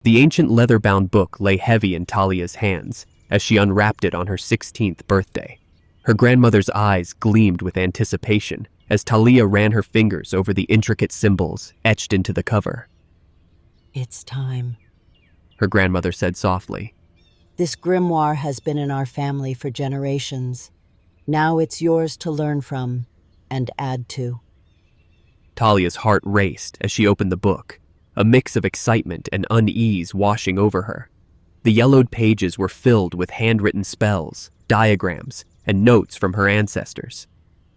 The ancient leather-bound book lay heavy in Tahlia's hands as she unwrapped it on her 16th birthday. Her grandmother's eyes gleamed with anticipation as Tahlia ran her fingers over the intricate symbols etched into the cover. "It's time," her grandmother said softly. "This grimoire has been in our family for generations. Now it's yours to learn from and add to." Tahlia's heart raced as she opened the book, a mix of excitement and unease washing over her. The yellowed pages were filled with handwritten spells, diagrams, and notes from her ancestors.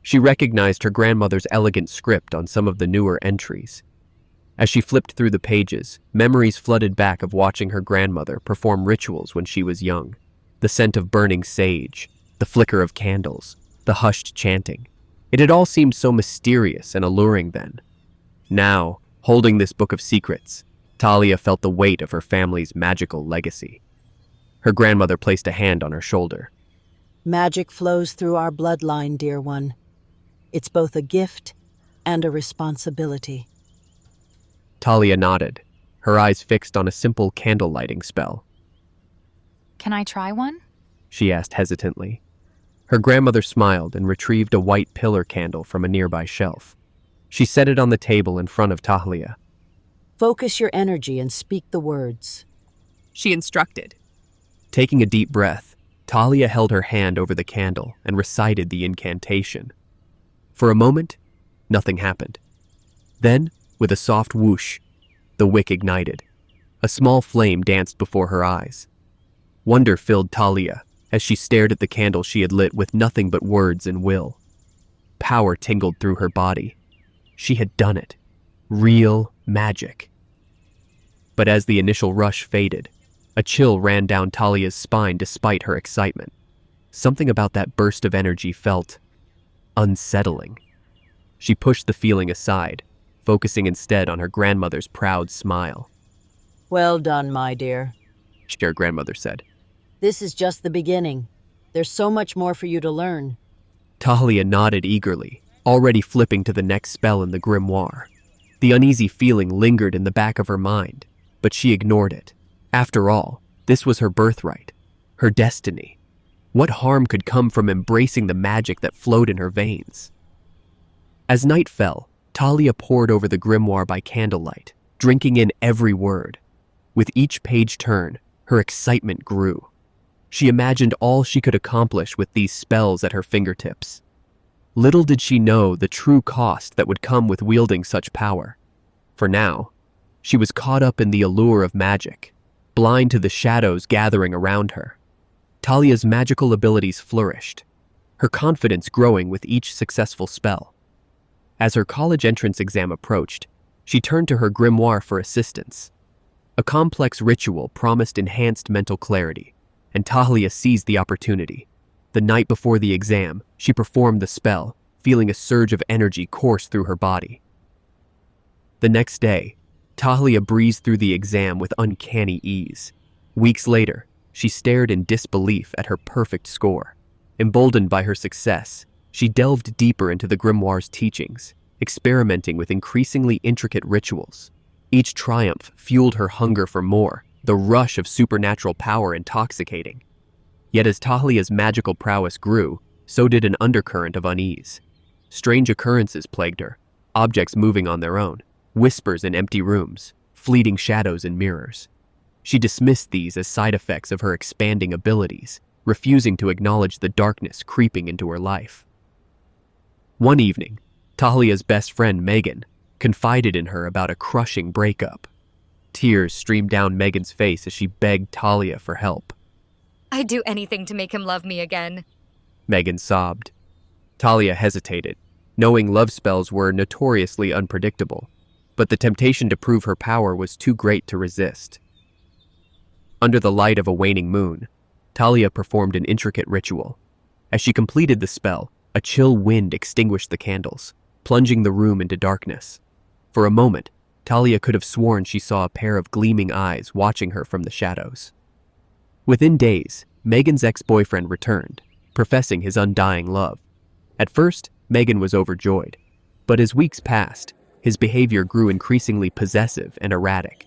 She recognized her grandmother's elegant script on some of the newer entries. As she flipped through the pages, memories flooded back of watching her grandmother perform rituals when she was young. The scent of burning sage, the flicker of candles, the hushed chanting. It had all seemed so mysterious and alluring then. Now, holding this book of secrets, Tahlia felt the weight of her family's magical legacy. Her grandmother placed a hand on her shoulder. "Magic flows through our bloodline, dear one. It's both a gift and a responsibility." Tahlia nodded, her eyes fixed on a simple candle-lighting spell. "Can I try one?" she asked hesitantly. Her grandmother smiled and retrieved a white pillar candle from a nearby shelf. She set it on the table in front of Tahlia. "Focus your energy and speak the words," she instructed. Taking a deep breath, Tahlia held her hand over the candle and recited the incantation. For a moment, nothing happened. Then, with a soft whoosh, the wick ignited. A small flame danced before her eyes. Wonder filled Tahlia as she stared at the candle she had lit with nothing but words and will. Power tingled through her body. She had done it. Real magic. But as the initial rush faded, a chill ran down Tahlia's spine despite her excitement. Something about that burst of energy felt unsettling. She pushed the feeling aside, focusing instead on her grandmother's proud smile. "Well done, my dear," her grandmother said. "This is just the beginning. There's so much more for you to learn." Tahlia nodded eagerly, already flipping to the next spell in the grimoire. The uneasy feeling lingered in the back of her mind, but she ignored it. After all, this was her birthright, her destiny. What harm could come from embracing the magic that flowed in her veins? As night fell, Tahlia pored over the grimoire by candlelight, drinking in every word. With each page turn, her excitement grew. She imagined all she could accomplish with these spells at her fingertips. Little did she know the true cost that would come with wielding such power. For now, she was caught up in the allure of magic, blind to the shadows gathering around her. Tahlia's magical abilities flourished, her confidence growing with each successful spell. As her college entrance exam approached, she turned to her grimoire for assistance. A complex ritual promised enhanced mental clarity, and Tahlia seized the opportunity. The night before the exam, she performed the spell, feeling a surge of energy course through her body. The next day, Tahlia breezed through the exam with uncanny ease. Weeks later, she stared in disbelief at her perfect score. Emboldened by her success, she delved deeper into the grimoire's teachings, experimenting with increasingly intricate rituals. Each triumph fueled her hunger for more, the rush of supernatural power intoxicating. Yet as Tahlia's magical prowess grew, so did an undercurrent of unease. Strange occurrences plagued her, objects moving on their own, whispers in empty rooms, fleeting shadows in mirrors. She dismissed these as side effects of her expanding abilities, refusing to acknowledge the darkness creeping into her life. One evening, Tahlia's best friend Megan confided in her about a crushing breakup. Tears streamed down Megan's face as she begged Tahlia for help. "I'd do anything to make him love me again," Megan sobbed. Tahlia hesitated, knowing love spells were notoriously unpredictable, but the temptation to prove her power was too great to resist. Under the light of a waning moon, Tahlia performed an intricate ritual. As she completed the spell, a chill wind extinguished the candles, plunging the room into darkness. For a moment, Tahlia could have sworn she saw a pair of gleaming eyes watching her from the shadows. Within days, Megan's ex-boyfriend returned, professing his undying love. At first, Megan was overjoyed, but as weeks passed, his behavior grew increasingly possessive and erratic.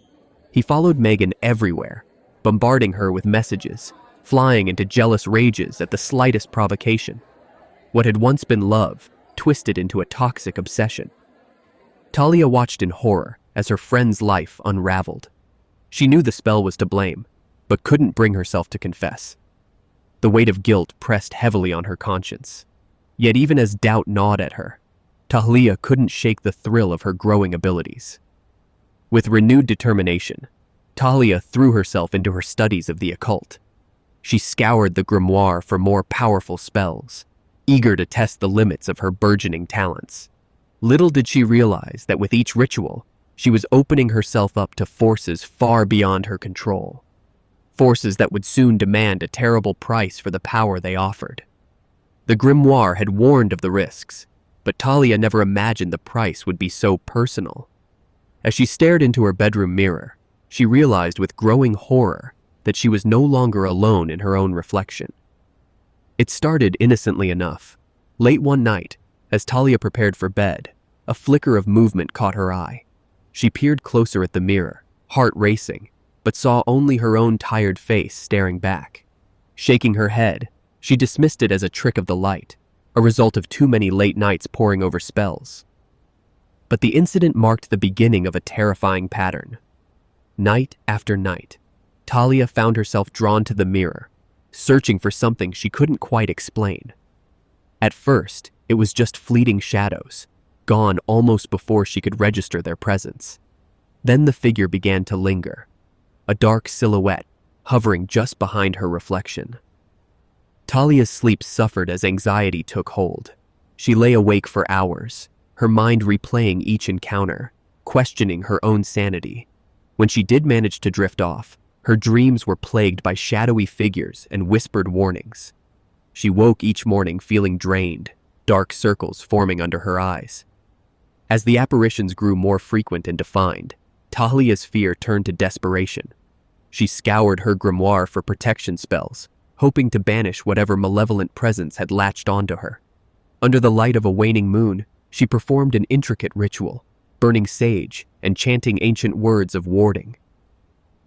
He followed Megan everywhere, bombarding her with messages, flying into jealous rages at the slightest provocation. What had once been love twisted into a toxic obsession. Tahlia watched in horror as her friend's life unraveled. She knew the spell was to blame, but couldn't bring herself to confess. The weight of guilt pressed heavily on her conscience. Yet even as doubt gnawed at her, Tahlia couldn't shake the thrill of her growing abilities. With renewed determination, Tahlia threw herself into her studies of the occult. She scoured the grimoire for more powerful spells, eager to test the limits of her burgeoning talents. Little did she realize that with each ritual, she was opening herself up to forces far beyond her control. Forces that would soon demand a terrible price for the power they offered. The grimoire had warned of the risks, but Tahlia never imagined the price would be so personal. As she stared into her bedroom mirror, she realized with growing horror that she was no longer alone in her own reflection. It started innocently enough. Late one night, as Tahlia prepared for bed, a flicker of movement caught her eye. She peered closer at the mirror, heart racing, but saw only her own tired face staring back. Shaking her head, she dismissed it as a trick of the light, a result of too many late nights poring over spells. But the incident marked the beginning of a terrifying pattern. Night after night, Tahlia found herself drawn to the mirror, searching for something she couldn't quite explain. At first, it was just fleeting shadows, gone almost before she could register their presence. Then the figure began to linger, a dark silhouette hovering just behind her reflection. Tahlia's sleep suffered as anxiety took hold. She lay awake for hours, her mind replaying each encounter, questioning her own sanity. When she did manage to drift off, her dreams were plagued by shadowy figures and whispered warnings. She woke each morning feeling drained, dark circles forming under her eyes. As the apparitions grew more frequent and defined, Tahlia's fear turned to desperation. She scoured her grimoire for protection spells, hoping to banish whatever malevolent presence had latched onto her. Under the light of a waning moon, she performed an intricate ritual, burning sage and chanting ancient words of warding.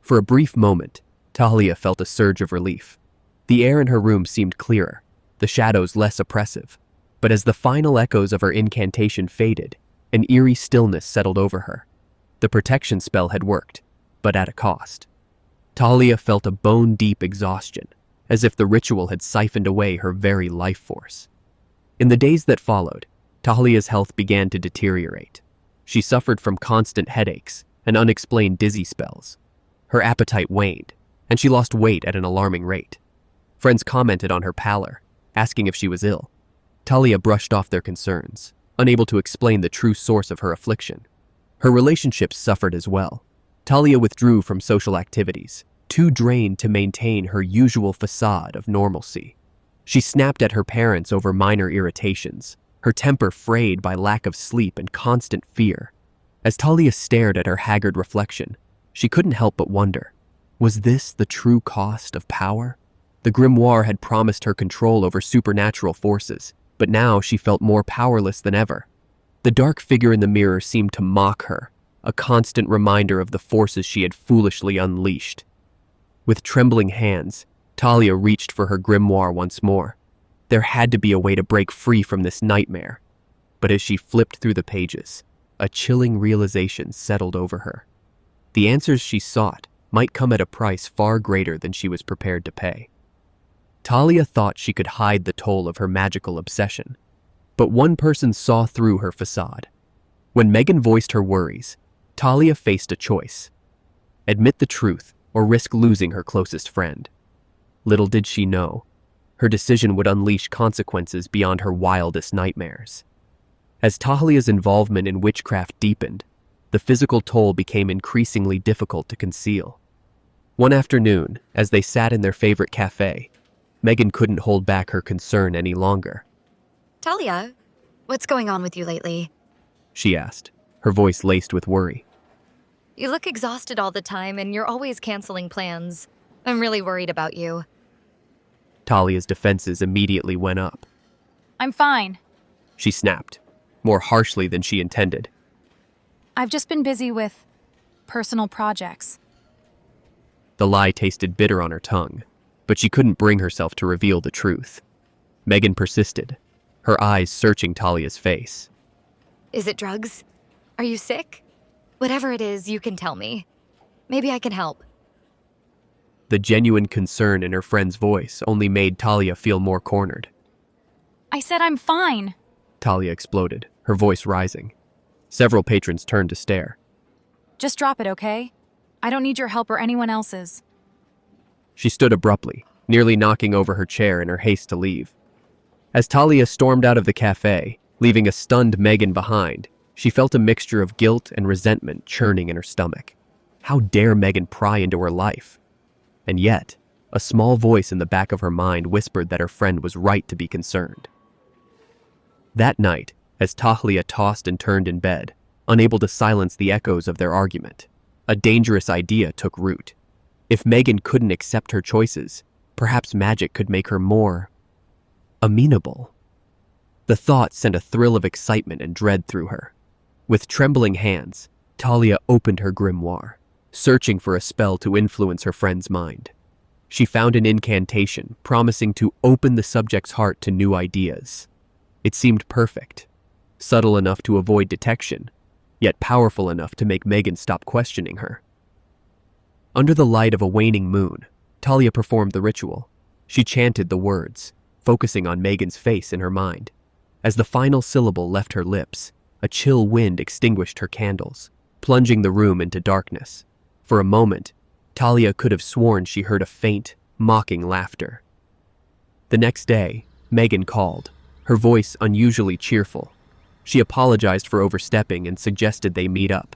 For a brief moment, Tahlia felt a surge of relief. The air in her room seemed clearer, the shadows less oppressive. But as the final echoes of her incantation faded, an eerie stillness settled over her. The protection spell had worked, but at a cost. Tahlia felt a bone-deep exhaustion, as if the ritual had siphoned away her very life force. In the days that followed, Tahlia's health began to deteriorate. She suffered from constant headaches and unexplained dizzy spells. Her appetite waned, and she lost weight at an alarming rate. Friends commented on her pallor, asking if she was ill. Tahlia brushed off their concerns, unable to explain the true source of her affliction. Her relationships suffered as well. Tahlia withdrew from social activities, too drained to maintain her usual facade of normalcy. She snapped at her parents over minor irritations, her temper frayed by lack of sleep and constant fear. As Tahlia stared at her haggard reflection, she couldn't help but wonder, was this the true cost of power? The grimoire had promised her control over supernatural forces, but now she felt more powerless than ever. The dark figure in the mirror seemed to mock her, a constant reminder of the forces she had foolishly unleashed. With trembling hands, Tahlia reached for her grimoire once more. There had to be a way to break free from this nightmare. But as she flipped through the pages, a chilling realization settled over her. The answers she sought might come at a price far greater than she was prepared to pay. Tahlia thought she could hide the toll of her magical obsession, but one person saw through her facade. When Megan voiced her worries, Tahlia faced a choice: admit the truth or risk losing her closest friend. Little did she know, her decision would unleash consequences beyond her wildest nightmares. As Tahlia's involvement in witchcraft deepened, the physical toll became increasingly difficult to conceal. One afternoon, as they sat in their favorite cafe, Megan couldn't hold back her concern any longer. Tahlia, what's going on with you lately? She asked, her voice laced with worry. You look exhausted all the time and you're always canceling plans. I'm really worried about you. Tahlia's defenses immediately went up. I'm fine. She snapped, more harshly than she intended. I've just been busy with personal projects. The lie tasted bitter on her tongue, but she couldn't bring herself to reveal the truth. Megan persisted, her eyes searching Tahlia's face. Is it drugs? Are you sick? Whatever it is, you can tell me. Maybe I can help. The genuine concern in her friend's voice only made Tahlia feel more cornered. I said I'm fine. Tahlia exploded, her voice rising. Several patrons turned to stare. Just drop it, okay? I don't need your help or anyone else's. She stood abruptly, nearly knocking over her chair in her haste to leave. As Tahlia stormed out of the cafe, leaving a stunned Megan behind, she felt a mixture of guilt and resentment churning in her stomach. How dare Megan pry into her life? And yet, a small voice in the back of her mind whispered that her friend was right to be concerned. That night, as Tahlia tossed and turned in bed, unable to silence the echoes of their argument, a dangerous idea took root. If Megan couldn't accept her choices, perhaps magic could make her more amenable. The thought sent a thrill of excitement and dread through her. With trembling hands, Tahlia opened her grimoire, searching for a spell to influence her friend's mind. She found an incantation promising to open the subject's heart to new ideas. It seemed perfect, subtle enough to avoid detection, yet powerful enough to make Megan stop questioning her. Under the light of a waning moon, Tahlia performed the ritual. She chanted the words, focusing on Megan's face in her mind. As the final syllable left her lips, a chill wind extinguished her candles, plunging the room into darkness. For a moment, Tahlia could have sworn she heard a faint, mocking laughter. The next day, Megan called, her voice unusually cheerful. She apologized for overstepping and suggested they meet up.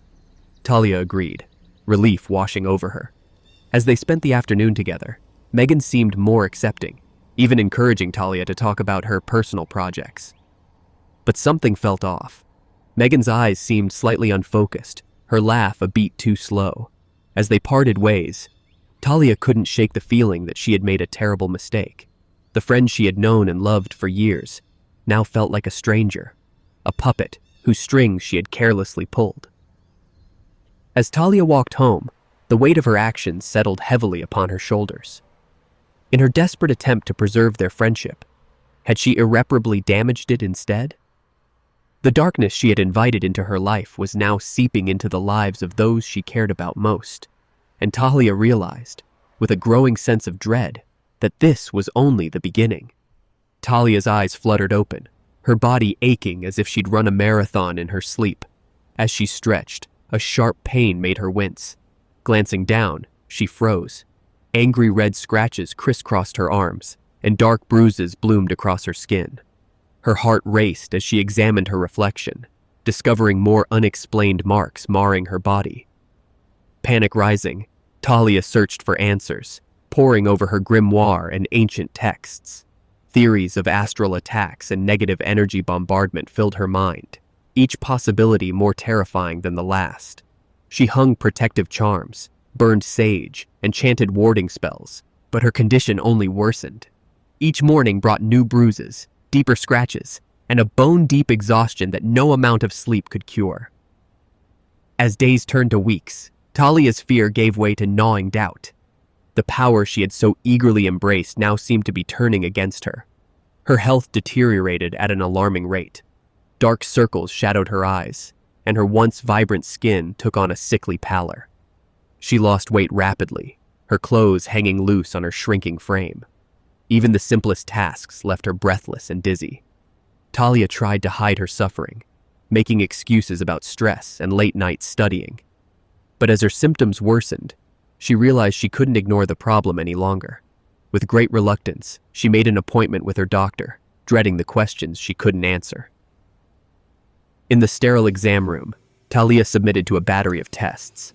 Tahlia agreed, relief washing over her. As they spent the afternoon together, Megan seemed more accepting, even encouraging Tahlia to talk about her personal projects. But something felt off. Megan's eyes seemed slightly unfocused, her laugh a beat too slow. As they parted ways, Tahlia couldn't shake the feeling that she had made a terrible mistake. The friend she had known and loved for years now felt like a stranger, a puppet whose strings she had carelessly pulled. As Tahlia walked home, the weight of her actions settled heavily upon her shoulders. In her desperate attempt to preserve their friendship, had she irreparably damaged it instead? The darkness she had invited into her life was now seeping into the lives of those she cared about most, and Tahlia realized, with a growing sense of dread, that this was only the beginning. Tahlia's eyes fluttered open, her body aching as if she'd run a marathon in her sleep. As she stretched, a sharp pain made her wince. Glancing down, she froze. Angry red scratches crisscrossed her arms, and dark bruises bloomed across her skin. Her heart raced as she examined her reflection, discovering more unexplained marks marring her body. Panic rising, Tahlia searched for answers, poring over her grimoire and ancient texts. Theories of astral attacks and negative energy bombardment filled her mind, each possibility more terrifying than the last. She hung protective charms, burned sage, and chanted warding spells, but her condition only worsened. Each morning brought new bruises, deeper scratches, and a bone-deep exhaustion that no amount of sleep could cure. As days turned to weeks, Tahlia's fear gave way to gnawing doubt. The power she had so eagerly embraced now seemed to be turning against her. Her health deteriorated at an alarming rate. Dark circles shadowed her eyes, and her once vibrant skin took on a sickly pallor. She lost weight rapidly, her clothes hanging loose on her shrinking frame. Even the simplest tasks left her breathless and dizzy. Tahlia tried to hide her suffering, making excuses about stress and late-night studying. But as her symptoms worsened, she realized she couldn't ignore the problem any longer. With great reluctance, she made an appointment with her doctor, dreading the questions she couldn't answer. In the sterile exam room, Tahlia submitted to a battery of tests.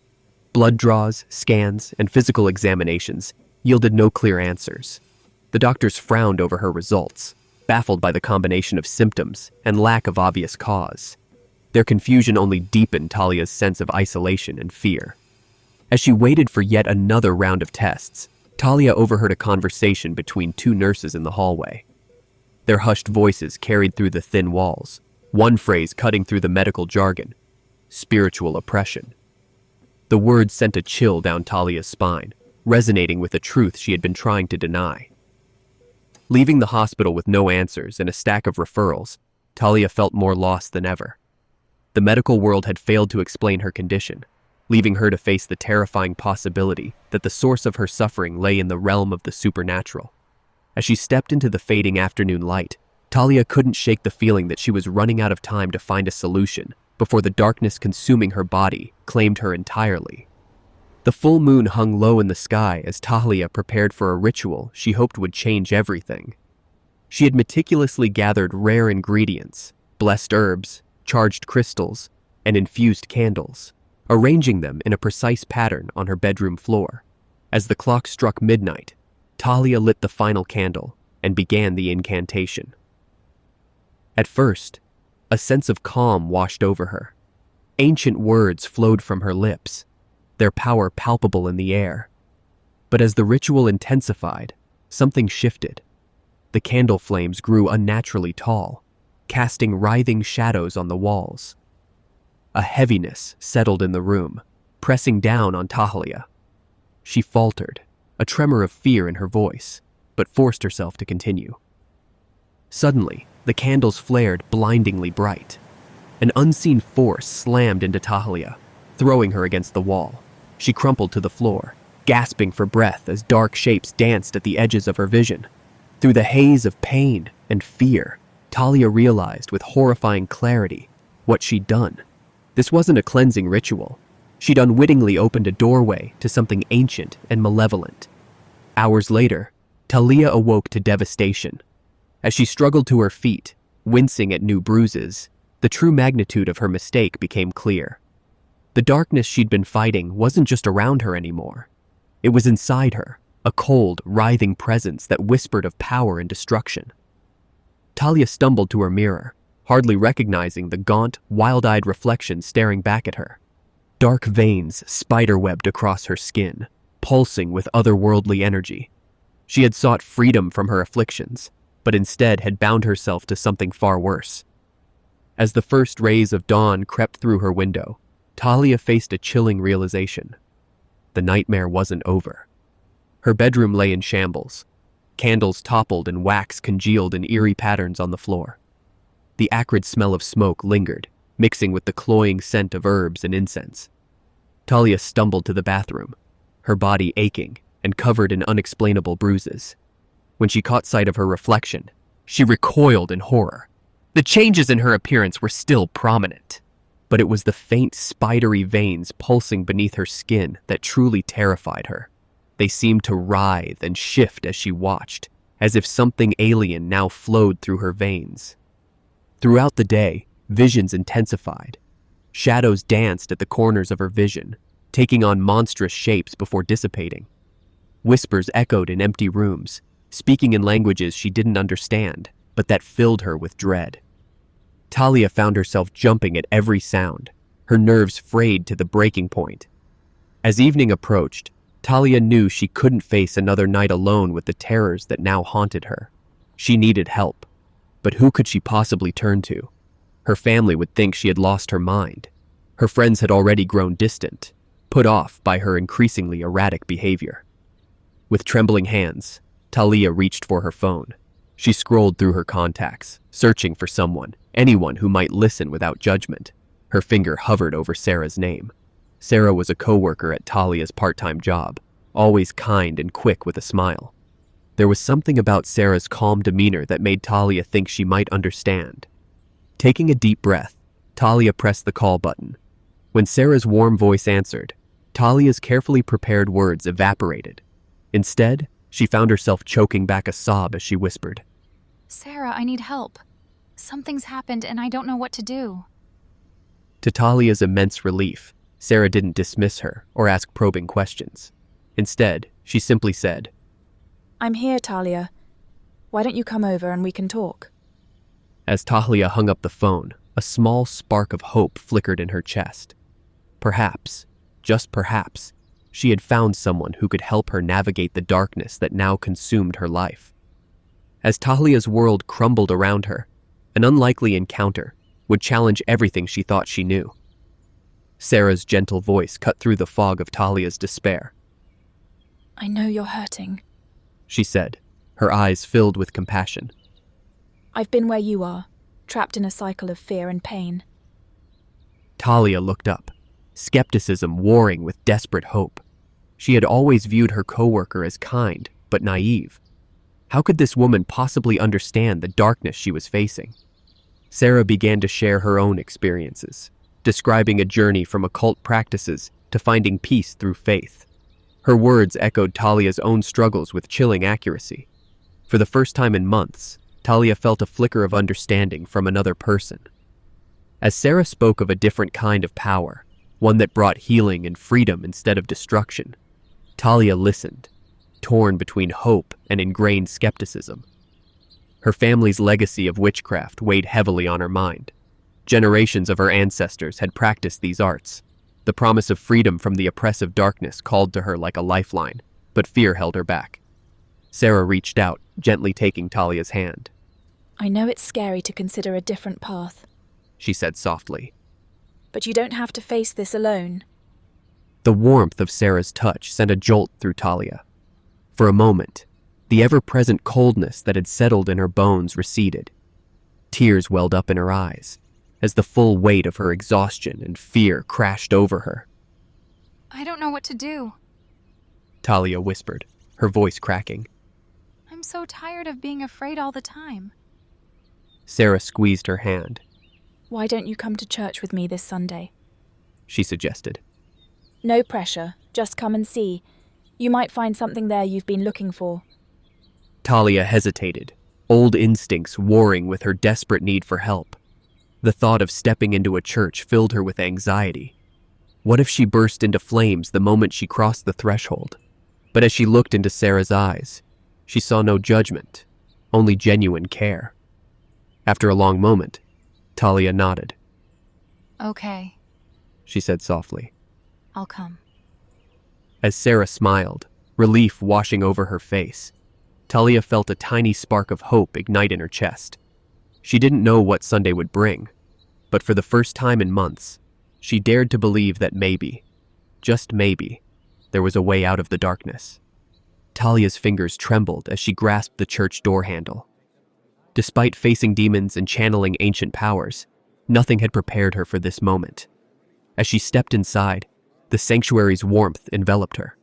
Blood draws, scans, and physical examinations yielded no clear answers. The doctors frowned over her results, baffled by the combination of symptoms and lack of obvious cause. Their confusion only deepened Tahlia's sense of isolation and fear. As she waited for yet another round of tests, Tahlia overheard a conversation between two nurses in the hallway. Their hushed voices carried through the thin walls, one phrase cutting through the medical jargon: spiritual oppression. The words sent a chill down Tahlia's spine, resonating with a truth she had been trying to deny. Leaving the hospital with no answers and a stack of referrals, Tahlia felt more lost than ever. The medical world had failed to explain her condition, leaving her to face the terrifying possibility that the source of her suffering lay in the realm of the supernatural. As she stepped into the fading afternoon light, Tahlia couldn't shake the feeling that she was running out of time to find a solution before the darkness consuming her body claimed her entirely. The full moon hung low in the sky as Tahlia prepared for a ritual she hoped would change everything. She had meticulously gathered rare ingredients, blessed herbs, charged crystals, and infused candles, arranging them in a precise pattern on her bedroom floor. As the clock struck midnight, Tahlia lit the final candle and began the incantation. At first, a sense of calm washed over her. Ancient words flowed from her lips, their power palpable in the air. But as the ritual intensified, something shifted. The candle flames grew unnaturally tall, casting writhing shadows on the walls. A heaviness settled in the room, pressing down on Tahlia. She faltered, a tremor of fear in her voice, but forced herself to continue. Suddenly, the candles flared blindingly bright. An unseen force slammed into Tahlia, throwing her against the wall. She crumpled to the floor, gasping for breath as dark shapes danced at the edges of her vision. Through the haze of pain and fear, Tahlia realized with horrifying clarity what she'd done. This wasn't a cleansing ritual. She'd unwittingly opened a doorway to something ancient and malevolent. Hours later, Tahlia awoke to devastation. As she struggled to her feet, wincing at new bruises, the true magnitude of her mistake became clear. The darkness she'd been fighting wasn't just around her anymore. It was inside her, a cold, writhing presence that whispered of power and destruction. Tahlia stumbled to her mirror, hardly recognizing the gaunt, wild-eyed reflection staring back at her. Dark veins spiderwebbed across her skin, pulsing with otherworldly energy. She had sought freedom from her afflictions, but instead had bound herself to something far worse. As the first rays of dawn crept through her window, Tahlia faced a chilling realization. The nightmare wasn't over. Her bedroom lay in shambles. Candles toppled and wax congealed in eerie patterns on the floor. The acrid smell of smoke lingered, mixing with the cloying scent of herbs and incense. Tahlia stumbled to the bathroom, her body aching and covered in unexplainable bruises. When she caught sight of her reflection, she recoiled in horror. The changes in her appearance were still prominent, but it was the faint, spidery veins pulsing beneath her skin that truly terrified her. They seemed to writhe and shift as she watched, as if something alien now flowed through her veins. Throughout the day, visions intensified. Shadows danced at the corners of her vision, taking on monstrous shapes before dissipating. Whispers echoed in empty rooms, speaking in languages she didn't understand, but that filled her with dread. Tahlia found herself jumping at every sound, her nerves frayed to the breaking point. As evening approached, Tahlia knew she couldn't face another night alone with the terrors that now haunted her. She needed help, but who could she possibly turn to? Her family would think she had lost her mind. Her friends had already grown distant, put off by her increasingly erratic behavior. With trembling hands, Tahlia reached for her phone. She scrolled through her contacts, searching for someone, anyone who might listen without judgment. Her finger hovered over Sarah's name. Sarah was a co-worker at Tahlia's part-time job, always kind and quick with a smile. There was something about Sarah's calm demeanor that made Tahlia think she might understand. Taking a deep breath, Tahlia pressed the call button. When Sarah's warm voice answered, Tahlia's carefully prepared words evaporated. Instead, she found herself choking back a sob as she whispered, Sarah, I need help. Something's happened and I don't know what to do. To Tahlia's immense relief, Sarah didn't dismiss her or ask probing questions. Instead, she simply said, I'm here, Tahlia. Why don't you come over and we can talk? As Tahlia hung up the phone, a small spark of hope flickered in her chest. Perhaps, just perhaps, she had found someone who could help her navigate the darkness that now consumed her life. As Tahlia's world crumbled around her, an unlikely encounter would challenge everything she thought she knew. Sarah's gentle voice cut through the fog of Tahlia's despair. I know you're hurting. she said, her eyes filled with compassion. I've been where you are, trapped in a cycle of fear and pain. Tahlia looked up, skepticism warring with desperate hope. She had always viewed her coworker as kind, but naive. How could this woman possibly understand the darkness she was facing? Sarah began to share her own experiences, describing a journey from occult practices to finding peace through faith. Her words echoed Talia's own struggles with chilling accuracy. For the first time in months, Tahlia felt a flicker of understanding from another person. As Sarah spoke of a different kind of power, one that brought healing and freedom instead of destruction, Tahlia listened, torn between hope and ingrained skepticism. Her family's legacy of witchcraft weighed heavily on her mind. Generations of her ancestors had practiced these arts. The promise of freedom from the oppressive darkness called to her like a lifeline, but fear held her back. Sarah reached out, gently taking Talia's hand. I know it's scary to consider a different path, She said softly. but you don't have to face this alone. The warmth of Sarah's touch sent a jolt through Tahlia. For a moment, the ever-present coldness that had settled in her bones receded. Tears welled up in her eyes, as the full weight of her exhaustion and fear crashed over her. I don't know what to do. Tahlia whispered, her voice cracking. I'm so tired of being afraid all the time. Sarah squeezed her hand. Why don't you come to church with me this Sunday? She suggested. No pressure, just come and see. You might find something there you've been looking for. Tahlia hesitated, old instincts warring with her desperate need for help. The thought of stepping into a church filled her with anxiety. What if she burst into flames the moment she crossed the threshold? But as she looked into Sarah's eyes, she saw no judgment, only genuine care. After a long moment, Tahlia nodded. Okay, She said softly. I'll come. As Sarah smiled, relief washing over her face, Tahlia felt a tiny spark of hope ignite in her chest. She didn't know what Sunday would bring, but for the first time in months, she dared to believe that maybe, just maybe, there was a way out of the darkness. Talia's fingers trembled as she grasped the church door handle. Despite facing demons and channeling ancient powers, nothing had prepared her for this moment. As she stepped inside, the sanctuary's warmth enveloped her.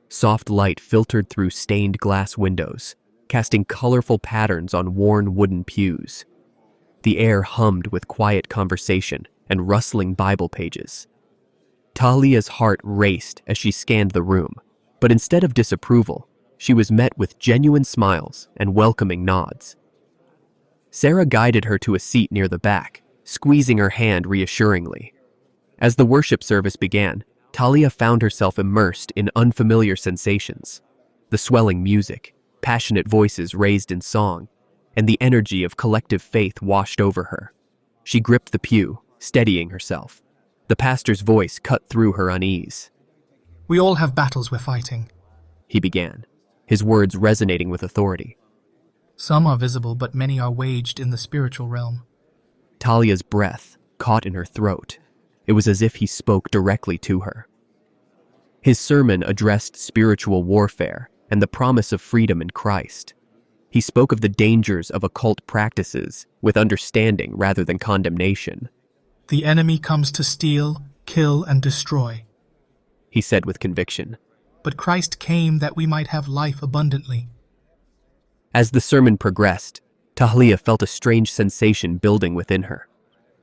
Soft light filtered through stained glass windows, casting colorful patterns on worn wooden pews. The air hummed with quiet conversation and rustling Bible pages. Tahlia's heart raced as she scanned the room, but instead of disapproval, she was met with genuine smiles and welcoming nods. Sarah guided her to a seat near the back, squeezing her hand reassuringly. As the worship service began, Tahlia found herself immersed in unfamiliar sensations. The swelling music, passionate voices raised in song, and the energy of collective faith washed over her. She gripped the pew, steadying herself. The pastor's voice cut through her unease. We all have battles we're fighting. He began, his words resonating with authority. Some are visible, but many are waged in the spiritual realm. Talia's breath caught in her throat. It was as if he spoke directly to her. His sermon addressed spiritual warfare and the promise of freedom in Christ. He spoke of the dangers of occult practices with understanding rather than condemnation. The enemy comes to steal, kill, and destroy. He said with conviction. But Christ came that we might have life abundantly. As the sermon progressed, Tahlia felt a strange sensation building within her.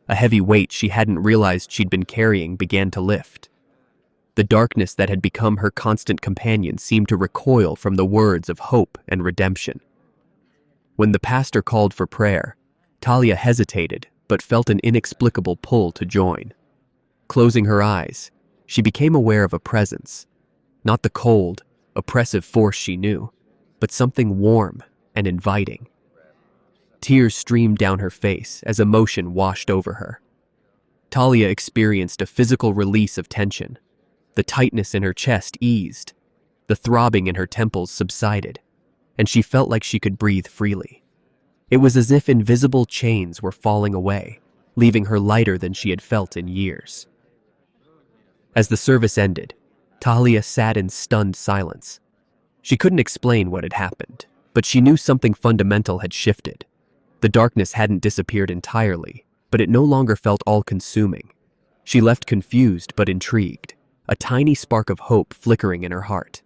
A heavy weight she hadn't realized she'd been carrying began to lift. The darkness that had become her constant companion seemed to recoil from the words of hope and redemption. When the pastor called for prayer, Tahlia hesitated but felt an inexplicable pull to join. Closing her eyes, she became aware of a presence. Not the cold, oppressive force she knew, but something warm and inviting. Tears streamed down her face as emotion washed over her. Tahlia experienced a physical release of tension. The tightness in her chest eased, the throbbing in her temples subsided, and she felt like she could breathe freely. It was as if invisible chains were falling away, leaving her lighter than she had felt in years. As the service ended, Tahlia sat in stunned silence. She couldn't explain what had happened, but she knew something fundamental had shifted. The darkness hadn't disappeared entirely, but it no longer felt all-consuming. She left confused but intrigued, a tiny spark of hope flickering in her heart.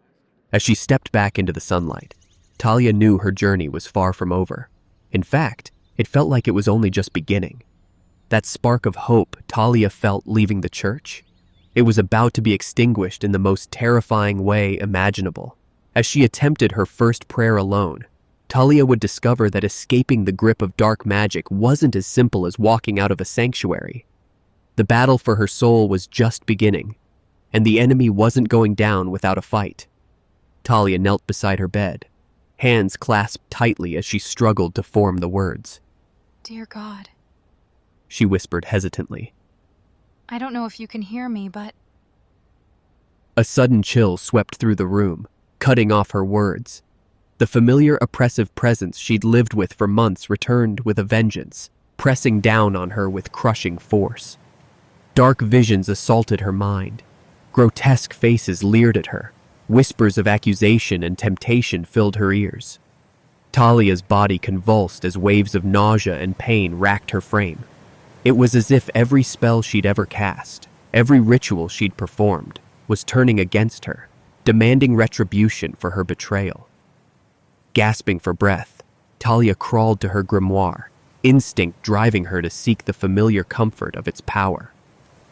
As she stepped back into the sunlight, Tahlia knew her journey was far from over. In fact, it felt like it was only just beginning. That spark of hope Tahlia felt leaving the church, it was about to be extinguished in the most terrifying way imaginable. As she attempted her first prayer alone, Tahlia would discover that escaping the grip of dark magic wasn't as simple as walking out of a sanctuary. The battle for her soul was just beginning, and the enemy wasn't going down without a fight. Tahlia knelt beside her bed, hands clasped tightly as she struggled to form the words. Dear God, She whispered hesitantly. I don't know if you can hear me, but A sudden chill swept through the room, cutting off her words. The familiar oppressive presence she'd lived with for months returned with a vengeance, pressing down on her with crushing force. Dark visions assaulted her mind. Grotesque faces leered at her. Whispers of accusation and temptation filled her ears. Tahlia's body convulsed as waves of nausea and pain racked her frame. It was as if every spell she'd ever cast, every ritual she'd performed, was turning against her, demanding retribution for her betrayal. Gasping for breath, Tahlia crawled to her grimoire, instinct driving her to seek the familiar comfort of its power.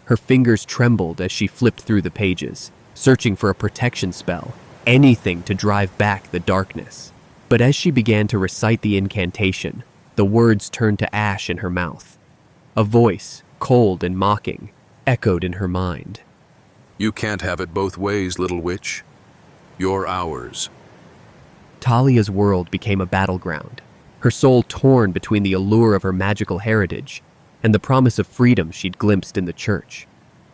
Her fingers trembled as she flipped through the pages, searching for a protection spell, anything to drive back the darkness. But as she began to recite the incantation, the words turned to ash in her mouth. A voice, cold and mocking, echoed in her mind. You can't have it both ways, little witch. You're ours. Tahlia's world became a battleground, her soul torn between the allure of her magical heritage and the promise of freedom she'd glimpsed in the church.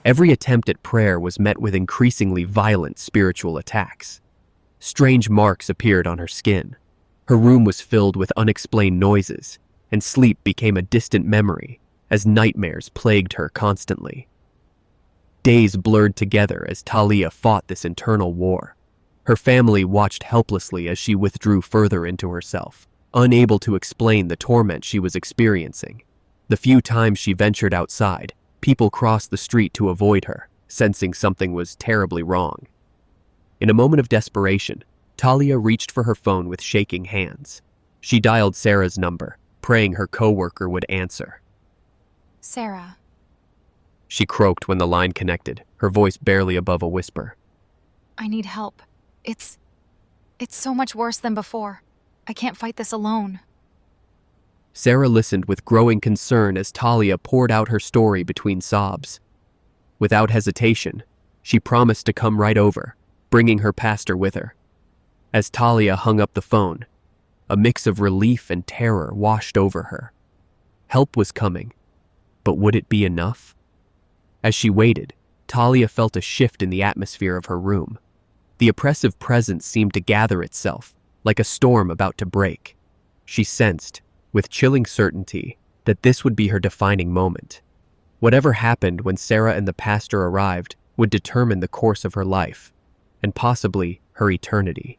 Every attempt at prayer was met with increasingly violent spiritual attacks. Strange marks appeared on her skin. Her room was filled with unexplained noises, and sleep became a distant memory as nightmares plagued her constantly. Days blurred together as Tahlia fought this internal war. Her family watched helplessly as she withdrew further into herself, unable to explain the torment she was experiencing. The few times she ventured outside, people crossed the street to avoid her, sensing something was terribly wrong. In a moment of desperation, Tahlia reached for her phone with shaking hands. She dialed Sarah's number, praying her coworker would answer. Sarah, She croaked when the line connected, her voice barely above a whisper. I need help. It's so much worse than before. I can't fight this alone. Sarah listened with growing concern as Tahlia poured out her story between sobs. Without hesitation, she promised to come right over, bringing her pastor with her. As Tahlia hung up the phone, a mix of relief and terror washed over her. Help was coming, but would it be enough? As she waited, Tahlia felt a shift in the atmosphere of her room. The oppressive presence seemed to gather itself, like a storm about to break. She sensed, with chilling certainty, that this would be her defining moment. Whatever happened when Sarah and the pastor arrived would determine the course of her life, and possibly her eternity.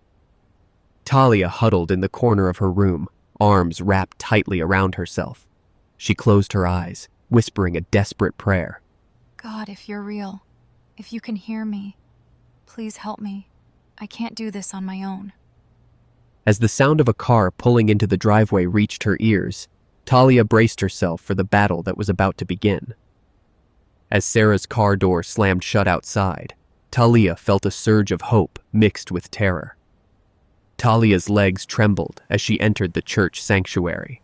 Tahlia huddled in the corner of her room, arms wrapped tightly around herself. She closed her eyes, whispering a desperate prayer. God, if you're real, if you can hear me, please help me. I can't do this on my own. As the sound of a car pulling into the driveway reached her ears, Tahlia braced herself for the battle that was about to begin. As Sarah's car door slammed shut outside, Tahlia felt a surge of hope mixed with terror. Tahlia's legs trembled as she entered the church sanctuary.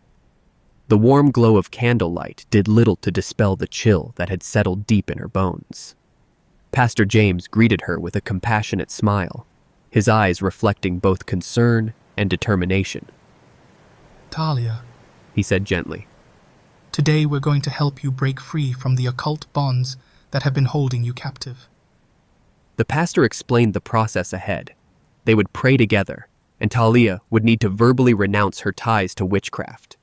The warm glow of candlelight did little to dispel the chill that had settled deep in her bones. Pastor James greeted her with a compassionate smile, his eyes reflecting both concern and determination. Tahlia, He said gently. today we're going to help you break free from the occult bonds that have been holding you captive. The pastor explained the process ahead. They would pray together, and Tahlia would need to verbally renounce her ties to witchcraft.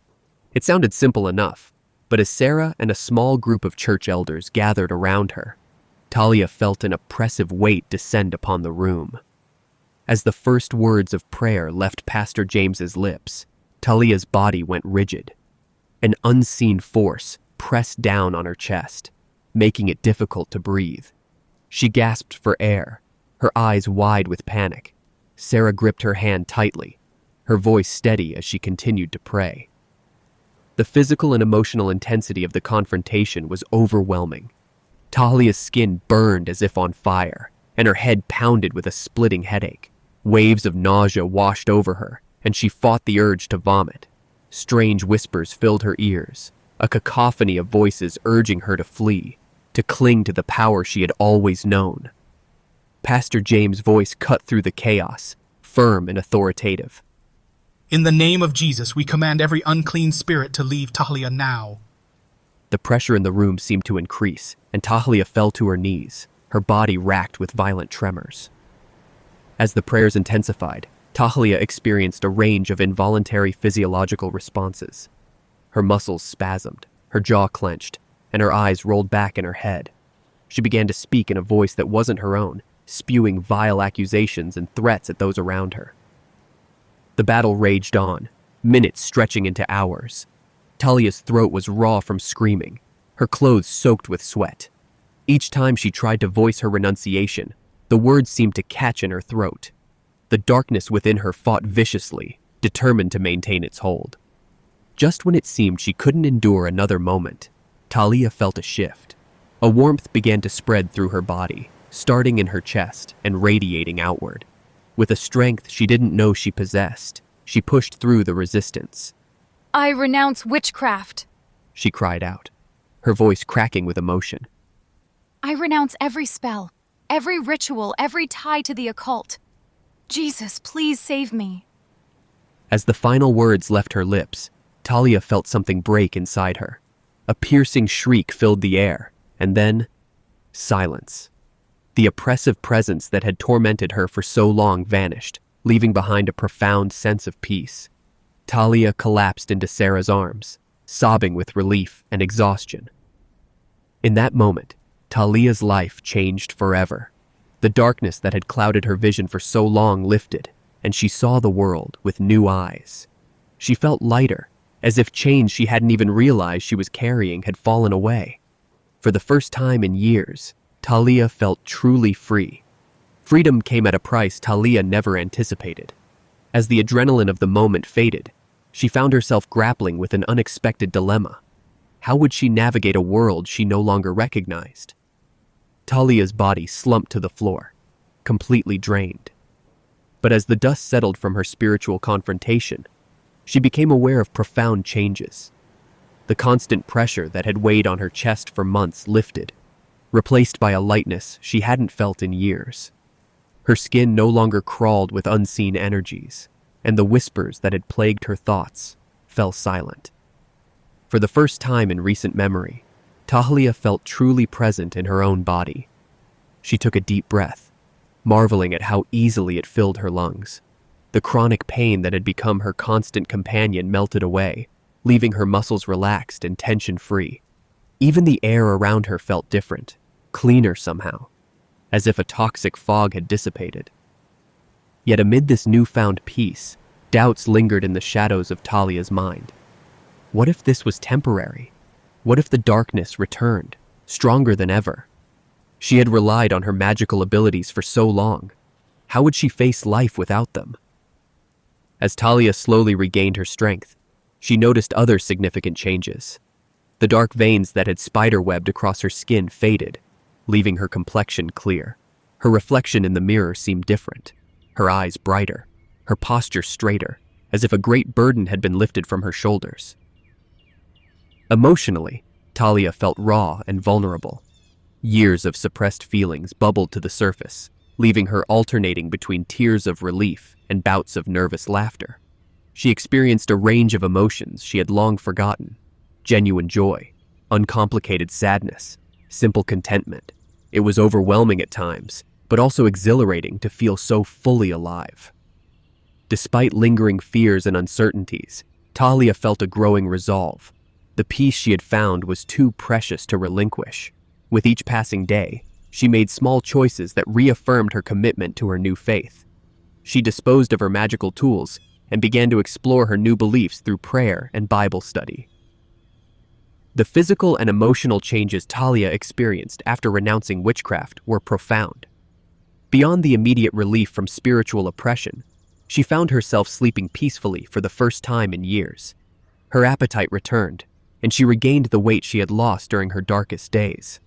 It sounded simple enough, but as Sarah and a small group of church elders gathered around her, Tahlia felt an oppressive weight descend upon the room. As the first words of prayer left Pastor James's lips, Tahlia's body went rigid. An unseen force pressed down on her chest, making it difficult to breathe. She gasped for air, her eyes wide with panic. Sarah gripped her hand tightly, her voice steady as she continued to pray. The physical and emotional intensity of the confrontation was overwhelming. Tahlia's skin burned as if on fire, and her head pounded with a splitting headache. Waves of nausea washed over her, and she fought the urge to vomit. Strange whispers filled her ears, a cacophony of voices urging her to flee, to cling to the power she had always known. Pastor James' voice cut through the chaos, firm and authoritative. In the name of Jesus, we command every unclean spirit to leave Tahlia now. The pressure in the room seemed to increase, and Tahlia fell to her knees, her body racked with violent tremors. As the prayers intensified, Tahlia experienced a range of involuntary physiological responses. Her muscles spasmed, her jaw clenched, and her eyes rolled back in her head. She began to speak in a voice that wasn't her own, spewing vile accusations and threats at those around her. The battle raged on, minutes stretching into hours. Tahlia's throat was raw from screaming, her clothes soaked with sweat. Each time she tried to voice her renunciation, the words seemed to catch in her throat. The darkness within her fought viciously, determined to maintain its hold. Just when it seemed she couldn't endure another moment, Tahlia felt a shift. A warmth began to spread through her body, starting in her chest and radiating outward. With a strength she didn't know she possessed, she pushed through the resistance. I renounce witchcraft. She cried out, her voice cracking with emotion. I renounce every spell, every ritual, every tie to the occult. Jesus, please save me. As the final words left her lips, Tahlia felt something break inside her. A piercing shriek filled the air, and then silence. The oppressive presence that had tormented her for so long vanished, leaving behind a profound sense of peace. Tahlia collapsed into Sarah's arms, sobbing with relief and exhaustion. In that moment, Tahlia's life changed forever. The darkness that had clouded her vision for so long lifted, and she saw the world with new eyes. She felt lighter, as if chains she hadn't even realized she was carrying had fallen away. For the first time in years, Tahlia felt truly free. Freedom came at a price Tahlia never anticipated. As the adrenaline of the moment faded, she found herself grappling with an unexpected dilemma. How would she navigate a world she no longer recognized? Tahlia's body slumped to the floor, completely drained. But as the dust settled from her spiritual confrontation, she became aware of profound changes. The constant pressure that had weighed on her chest for months lifted, replaced by a lightness she hadn't felt in years. Her skin no longer crawled with unseen energies, and the whispers that had plagued her thoughts fell silent. For the first time in recent memory, Tahlia felt truly present in her own body. She took a deep breath, marveling at how easily it filled her lungs. The chronic pain that had become her constant companion melted away, leaving her muscles relaxed and tension-free. Even the air around her felt different, cleaner somehow, as if a toxic fog had dissipated. Yet amid this newfound peace, doubts lingered in the shadows of Tahlia's mind. What if this was temporary? What if the darkness returned, stronger than ever? She had relied on her magical abilities for so long. How would she face life without them? As Tahlia slowly regained her strength, she noticed other significant changes. The dark veins that had spiderwebbed across her skin faded, leaving her complexion clear. Her reflection in the mirror seemed different, her eyes brighter, her posture straighter, as if a great burden had been lifted from her shoulders. Emotionally, Tahlia felt raw and vulnerable. Years of suppressed feelings bubbled to the surface, leaving her alternating between tears of relief and bouts of nervous laughter. She experienced a range of emotions she had long forgotten: genuine joy, uncomplicated sadness, simple contentment. It was overwhelming at times, but also exhilarating to feel so fully alive. Despite lingering fears and uncertainties, Tahlia felt a growing resolve. The peace she had found was too precious to relinquish. With each passing day, she made small choices that reaffirmed her commitment to her new faith. She disposed of her magical tools and began to explore her new beliefs through prayer and Bible study. The physical and emotional changes Tahlia experienced after renouncing witchcraft were profound. Beyond the immediate relief from spiritual oppression, she found herself sleeping peacefully for the first time in years. Her appetite returned, and she regained the weight she had lost during her darkest days.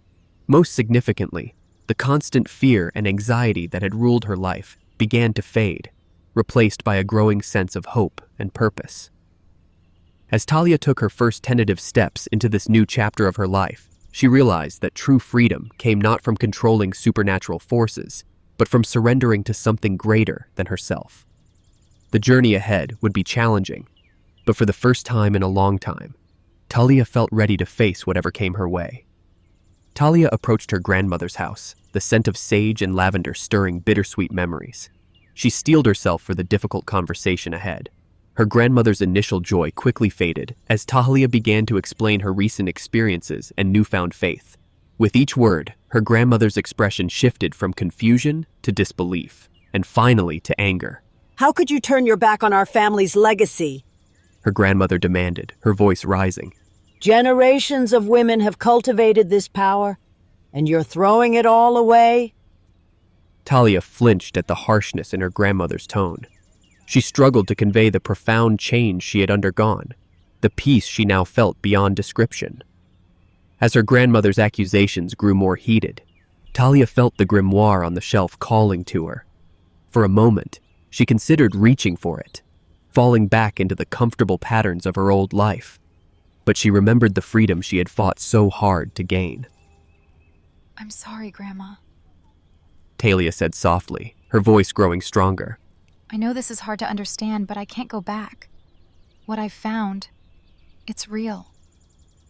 Most significantly, the constant fear and anxiety that had ruled her life began to fade, replaced by a growing sense of hope and purpose. As Tahlia took her first tentative steps into this new chapter of her life, she realized that true freedom came not from controlling supernatural forces, but from surrendering to something greater than herself. The journey ahead would be challenging, but for the first time in a long time, Tahlia felt ready to face whatever came her way. Tahlia approached her grandmother's house, the scent of sage and lavender stirring bittersweet memories. She steeled herself for the difficult conversation ahead. Her grandmother's initial joy quickly faded as Tahlia began to explain her recent experiences and newfound faith. With each word, her grandmother's expression shifted from confusion to disbelief, and finally to anger. How could you turn your back on our family's legacy? Her grandmother demanded, her voice rising. Generations of women have cultivated this power, and you're throwing it all away? Tahlia flinched at the harshness in her grandmother's tone. She struggled to convey the profound change she had undergone, the peace she now felt beyond description. As her grandmother's accusations grew more heated, Tahlia felt the grimoire on the shelf calling to her. For a moment, she considered reaching for it, falling back into the comfortable patterns of her old life. But she remembered the freedom she had fought so hard to gain. I'm sorry, Grandma. Tahlia said softly, her voice growing stronger. I know this is hard to understand, but I can't go back. What I've found, it's real.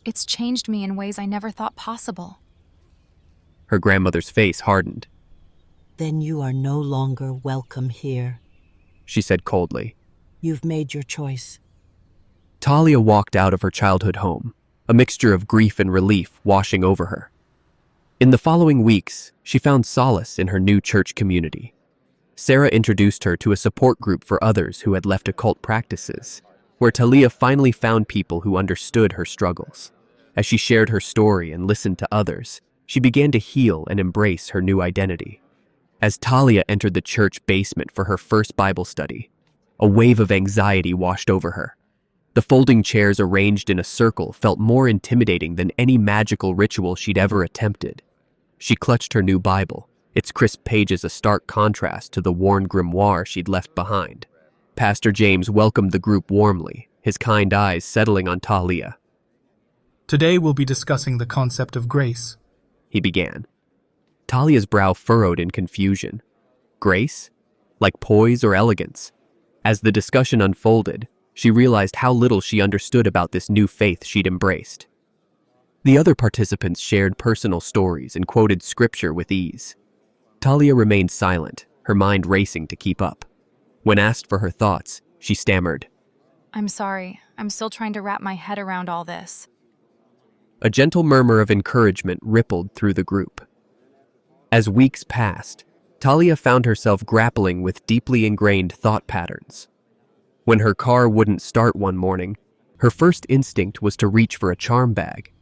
It's changed me in ways I never thought possible. Her grandmother's face hardened. Then you are no longer welcome here. She said coldly. You've made your choice. Tahlia walked out of her childhood home, a mixture of grief and relief washing over her. In the following weeks, she found solace in her new church community. Sarah introduced her to a support group for others who had left occult practices, where Tahlia finally found people who understood her struggles. As she shared her story and listened to others, she began to heal and embrace her new identity. As Tahlia entered the church basement for her first Bible study, a wave of anxiety washed over her. The folding chairs arranged in a circle felt more intimidating than any magical ritual she'd ever attempted. She clutched her new Bible, its crisp pages a stark contrast to the worn grimoire she'd left behind. Pastor James welcomed the group warmly, his kind eyes settling on Tahlia. Today we'll be discussing the concept of grace. He began. Tahlia's brow furrowed in confusion. Grace? Like poise or elegance? As the discussion unfolded, she realized how little she understood about this new faith she'd embraced. The other participants shared personal stories and quoted scripture with ease. Tahlia remained silent, her mind racing to keep up. When asked for her thoughts, she stammered. I'm sorry. I'm still trying to wrap my head around all this. A gentle murmur of encouragement rippled through the group. As weeks passed, Tahlia found herself grappling with deeply ingrained thought patterns. When her car wouldn't start one morning, her first instinct was to reach for a charm bag.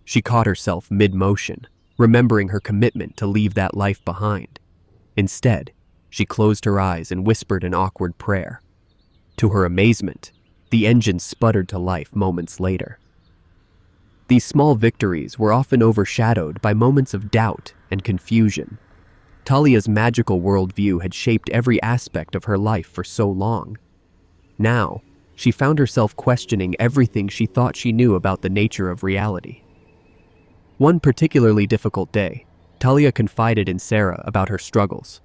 She caught herself mid-motion, remembering her commitment to leave that life behind. Instead, she closed her eyes and whispered an awkward prayer. To her amazement, the engine sputtered to life moments later. These small victories were often overshadowed by moments of doubt and confusion. Tahlia's magical worldview had shaped every aspect of her life for so long. Now, she found herself questioning everything she thought she knew about the nature of reality. One particularly difficult day, Tahlia confided in Sarah about her struggles.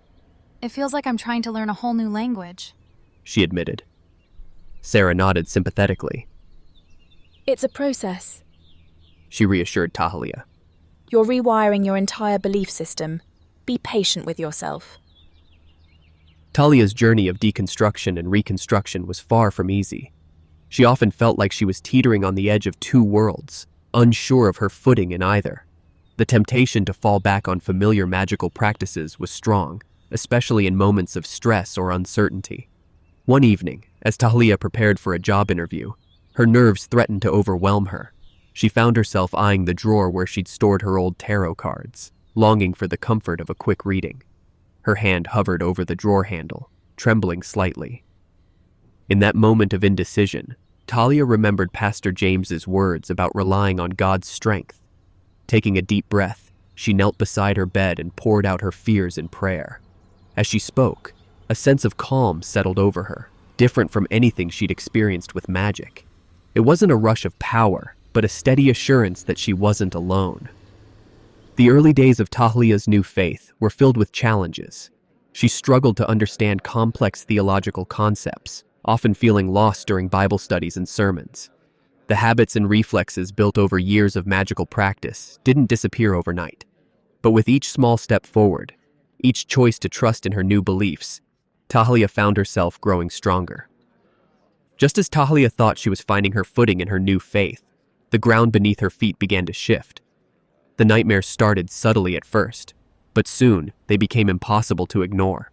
It feels like I'm trying to learn a whole new language. She admitted. Sarah nodded sympathetically. It's a process. She reassured Tahlia. You're rewiring your entire belief system. Be patient with yourself. Tahlia's journey of deconstruction and reconstruction was far from easy. She often felt like she was teetering on the edge of two worlds, unsure of her footing in either. The temptation to fall back on familiar magical practices was strong, especially in moments of stress or uncertainty. One evening, as Tahlia prepared for a job interview, her nerves threatened to overwhelm her. She found herself eyeing the drawer where she'd stored her old tarot cards, longing for the comfort of a quick reading. Her hand hovered over the drawer handle, trembling slightly. In that moment of indecision, Tahlia remembered Pastor James's words about relying on God's strength. Taking a deep breath, she knelt beside her bed and poured out her fears in prayer. As she spoke, a sense of calm settled over her, different from anything she'd experienced with magic. It wasn't a rush of power, but a steady assurance that she wasn't alone. The early days of Tahlia's new faith were filled with challenges. She struggled to understand complex theological concepts, often feeling lost during Bible studies and sermons. The habits and reflexes built over years of magical practice didn't disappear overnight. But with each small step forward, each choice to trust in her new beliefs, Tahlia found herself growing stronger. Just as Tahlia thought she was finding her footing in her new faith, the ground beneath her feet began to shift. The nightmares started subtly at first, but soon they became impossible to ignore.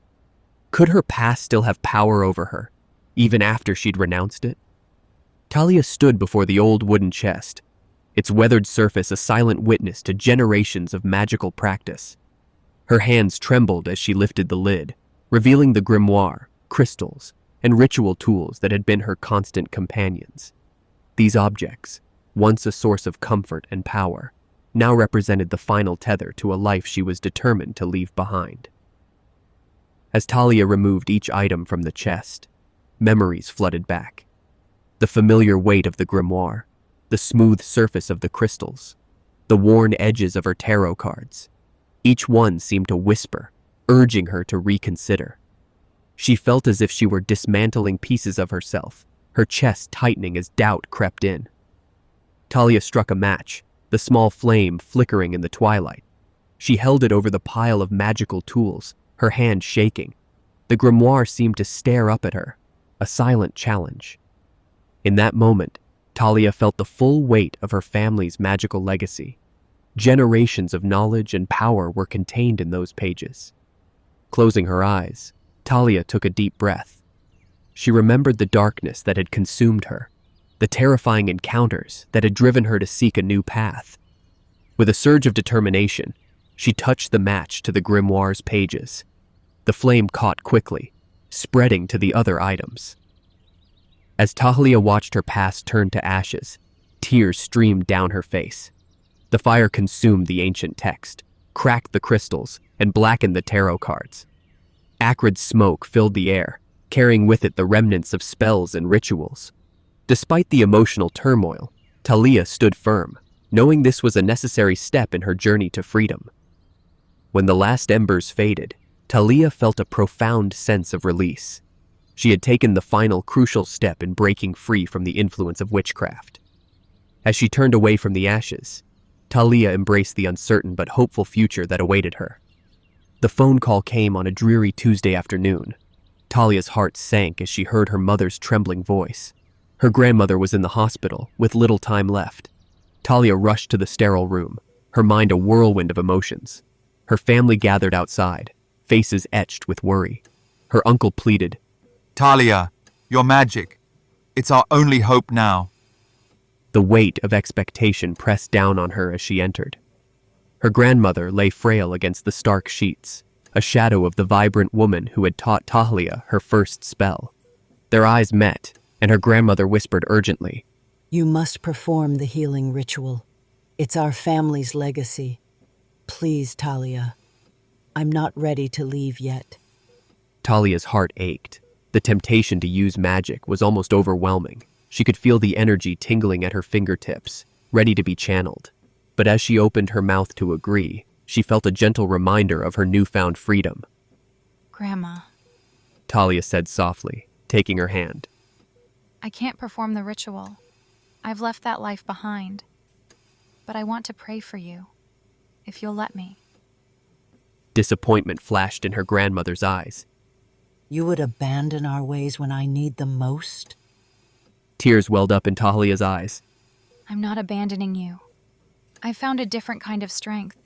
Could her past still have power over her, even after she'd renounced it? Tahlia stood before the old wooden chest, its weathered surface a silent witness to generations of magical practice. Her hands trembled as she lifted the lid, revealing the grimoire, crystals, and ritual tools that had been her constant companions. These objects, once a source of comfort and power, now represented the final tether to a life she was determined to leave behind. As Tahlia removed each item from the chest, memories flooded back. The familiar weight of the grimoire, the smooth surface of the crystals, the worn edges of her tarot cards. Each one seemed to whisper, urging her to reconsider. She felt as if she were dismantling pieces of herself, her chest tightening as doubt crept in. Tahlia struck a match, the small flame flickering in the twilight. She held it over the pile of magical tools, her hand shaking. The grimoire seemed to stare up at her, a silent challenge. In that moment, Tahlia felt the full weight of her family's magical legacy. Generations of knowledge and power were contained in those pages. Closing her eyes, Tahlia took a deep breath. She remembered the darkness that had consumed her, the terrifying encounters that had driven her to seek a new path. With a surge of determination, she touched the match to the grimoire's pages. The flame caught quickly, spreading to the other items. As Tahlia watched her past turn to ashes, tears streamed down her face. The fire consumed the ancient text, cracked the crystals, and blackened the tarot cards. Acrid smoke filled the air, carrying with it the remnants of spells and rituals. Despite the emotional turmoil, Tahlia stood firm, knowing this was a necessary step in her journey to freedom. When the last embers faded, Tahlia felt a profound sense of release. She had taken the final crucial step in breaking free from the influence of witchcraft. As she turned away from the ashes, Tahlia embraced the uncertain but hopeful future that awaited her. The phone call came on a dreary Tuesday afternoon. Tahlia's heart sank as she heard her mother's trembling voice. Her grandmother was in the hospital, with little time left. Tahlia rushed to the sterile room, her mind a whirlwind of emotions. Her family gathered outside, faces etched with worry. Her uncle pleaded, "Tahlia, you're magic. It's our only hope now." The weight of expectation pressed down on her as she entered. Her grandmother lay frail against the stark sheets, a shadow of the vibrant woman who had taught Tahlia her first spell. Their eyes met, and her grandmother whispered urgently, You must perform the healing ritual. It's our family's legacy. Please, Tahlia. I'm not ready to leave yet. Tahlia's heart ached. The temptation to use magic was almost overwhelming. She could feel the energy tingling at her fingertips, ready to be channeled. But as she opened her mouth to agree, she felt a gentle reminder of her newfound freedom. Grandma, Tahlia said softly, taking her hand. I can't perform the ritual. I've left that life behind. But I want to pray for you, if you'll let me. Disappointment flashed in her grandmother's eyes. You would abandon our ways when I need them most? Tears welled up in Tahlia's eyes. I'm not abandoning you. I found a different kind of strength.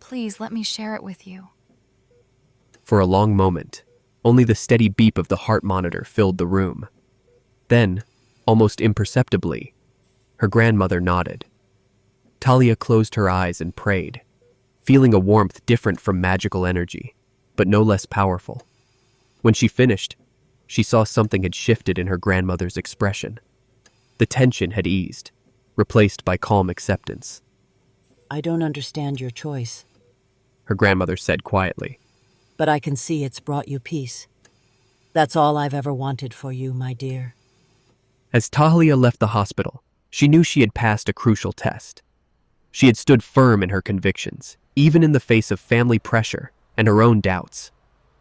Please let me share it with you. For a long moment, only the steady beep of the heart monitor filled the room. Then, almost imperceptibly, her grandmother nodded. Tahlia closed her eyes and prayed, feeling a warmth different from magical energy, but no less powerful. When she finished, she saw something had shifted in her grandmother's expression. The tension had eased, replaced by calm acceptance. I don't understand your choice, Her grandmother said quietly. but I can see it's brought you peace. That's all I've ever wanted for you, my dear. As Tahlia left the hospital, she knew she had passed a crucial test. She had stood firm in her convictions, even in the face of family pressure and her own doubts.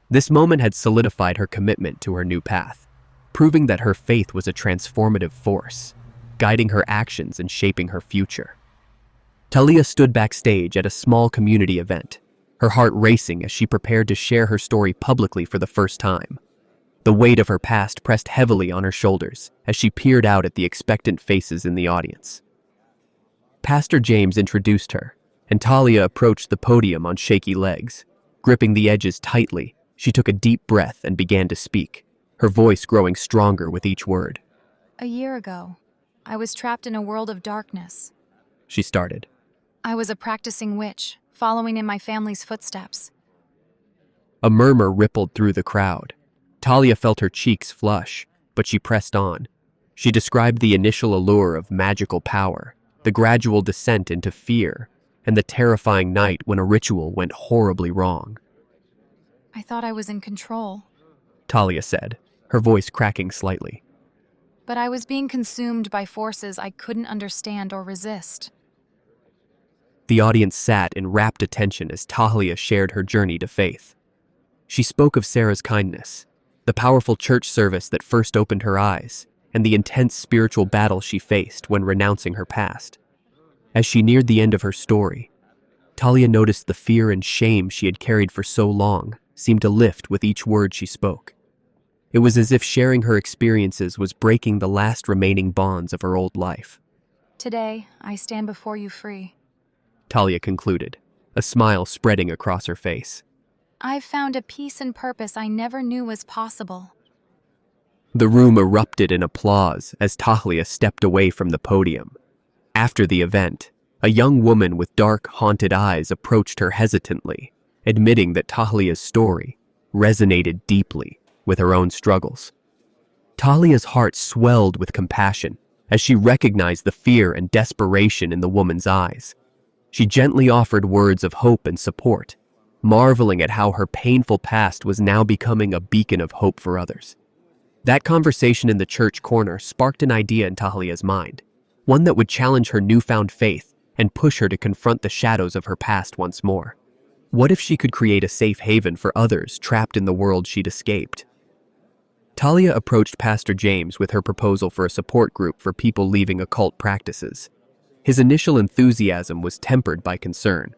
This moment had solidified her commitment to her new path, proving that her faith was a transformative force, guiding her actions and shaping her future. Tahlia stood backstage at a small community event, her heart racing as she prepared to share her story publicly for the first time. The weight of her past pressed heavily on her shoulders as she peered out at the expectant faces in the audience. Pastor James introduced her, and Tahlia approached the podium on shaky legs. Gripping the edges tightly, she took a deep breath and began to speak, her voice growing stronger with each word. A year ago, I was trapped in a world of darkness. She started. I was a practicing witch, following in my family's footsteps. A murmur rippled through the crowd. Tahlia felt her cheeks flush, but she pressed on. She described the initial allure of magical power, the gradual descent into fear, and the terrifying night when a ritual went horribly wrong. I thought I was in control, Tahlia said, her voice cracking slightly. but I was being consumed by forces I couldn't understand or resist. The audience sat in rapt attention as Tahlia shared her journey to faith. She spoke of Sarah's kindness, the powerful church service that first opened her eyes, and the intense spiritual battle she faced when renouncing her past. As she neared the end of her story, Tahlia noticed the fear and shame she had carried for so long seemed to lift with each word she spoke. It was as if sharing her experiences was breaking the last remaining bonds of her old life. Today, I stand before you free. Tahlia concluded, a smile spreading across her face. I've found a peace and purpose I never knew was possible. The room erupted in applause as Tahlia stepped away from the podium. After the event, a young woman with dark, haunted eyes approached her hesitantly, admitting that Tahlia's story resonated deeply with her own struggles. Tahlia's heart swelled with compassion as she recognized the fear and desperation in the woman's eyes. She gently offered words of hope and support, marveling at how her painful past was now becoming a beacon of hope for others. That conversation in the church corner sparked an idea in Tahlia's mind, one that would challenge her newfound faith and push her to confront the shadows of her past once more. What if she could create a safe haven for others trapped in the world she'd escaped? Tahlia approached Pastor James with her proposal for a support group for people leaving occult practices. His initial enthusiasm was tempered by concern.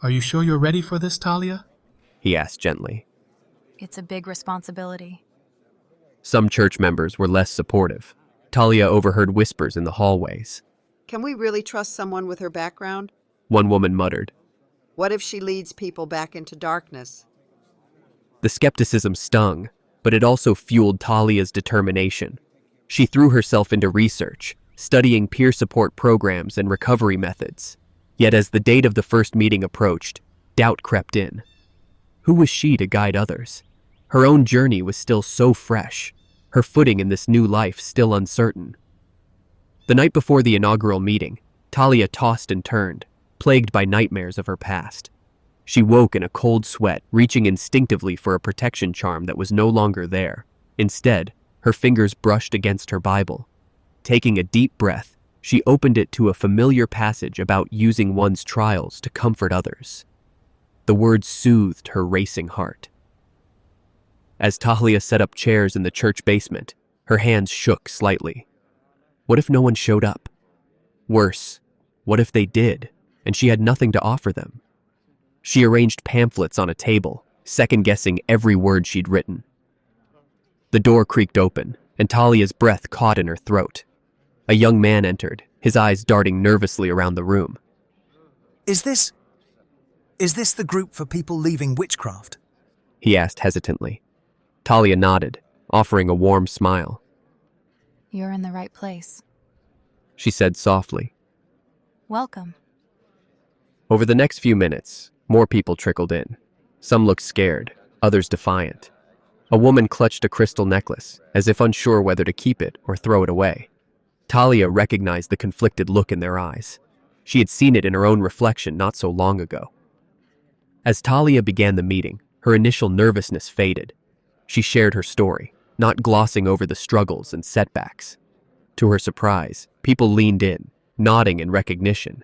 Are you sure you're ready for this, Tahlia? He asked gently. It's a big responsibility. Some church members were less supportive. Tahlia overheard whispers in the hallways. Can we really trust someone with her background? One woman muttered. What if she leads people back into darkness? The skepticism stung, but it also fueled Tahlia's determination. She threw herself into research, studying peer support programs and recovery methods. Yet as the date of the first meeting approached, doubt crept in. Who was she to guide others? Her own journey was still so fresh, her footing in this new life still uncertain. The night before the inaugural meeting, Tahlia tossed and turned, plagued by nightmares of her past. She woke in a cold sweat, reaching instinctively for a protection charm that was no longer there. Instead, her fingers brushed against her Bible. Taking a deep breath, she opened it to a familiar passage about using one's trials to comfort others. The words soothed her racing heart. As Tahlia set up chairs in the church basement, her hands shook slightly. What if no one showed up? Worse, what if they did, and she had nothing to offer them? She arranged pamphlets on a table, second-guessing every word she'd written. The door creaked open, and Tahlia's breath caught in her throat. A young man entered, his eyes darting nervously around the room. Is this the group for people leaving Witchcraft? he asked hesitantly. Tahlia nodded, offering a warm smile. You're in the right place. She said softly. Welcome. Over the next few minutes, more people trickled in. Some looked scared, others defiant. A woman clutched a crystal necklace, as if unsure whether to keep it or throw it away. Tahlia recognized the conflicted look in their eyes. She had seen it in her own reflection not so long ago. As Tahlia began the meeting, her initial nervousness faded. She shared her story, not glossing over the struggles and setbacks. To her surprise, people leaned in, nodding in recognition.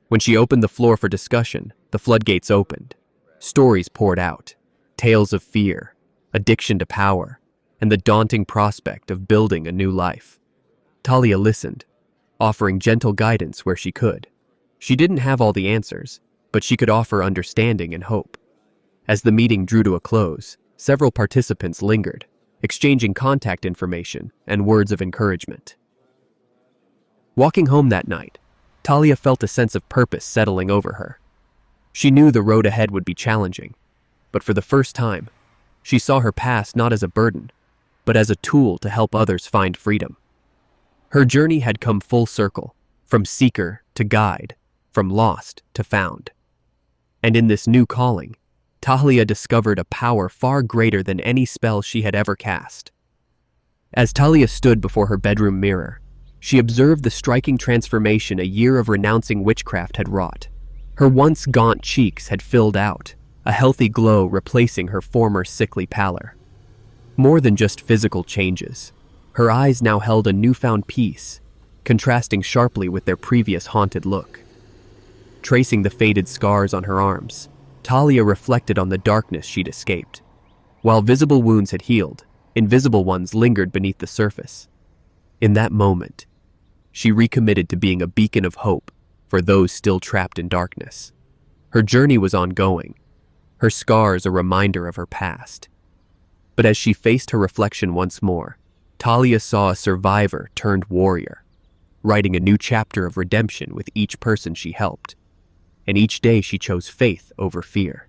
When she opened the floor for discussion, the floodgates opened. Stories poured out, tales of fear, addiction to power, and the daunting prospect of building a new life. Tahlia listened, offering gentle guidance where she could. She didn't have all the answers, but she could offer understanding and hope. As the meeting drew to a close, several participants lingered, exchanging contact information and words of encouragement. Walking home that night, Tahlia felt a sense of purpose settling over her. She knew the road ahead would be challenging, but for the first time, she saw her past not as a burden, but as a tool to help others find freedom. Her journey had come full circle, from seeker to guide, from lost to found. And in this new calling, Tahlia discovered a power far greater than any spell she had ever cast. As Tahlia stood before her bedroom mirror, she observed the striking transformation a year of renouncing witchcraft had wrought. Her once gaunt cheeks had filled out, a healthy glow replacing her former sickly pallor. More than just physical changes, her eyes now held a newfound peace, contrasting sharply with their previous haunted look. Tracing the faded scars on her arms, Tahlia reflected on the darkness she'd escaped. While visible wounds had healed, invisible ones lingered beneath the surface. In that moment, she recommitted to being a beacon of hope for those still trapped in darkness. Her journey was ongoing, her scars a reminder of her past. But as she faced her reflection once more, Tahlia saw a survivor turned warrior, writing a new chapter of redemption with each person she helped. And each day she chose faith over fear.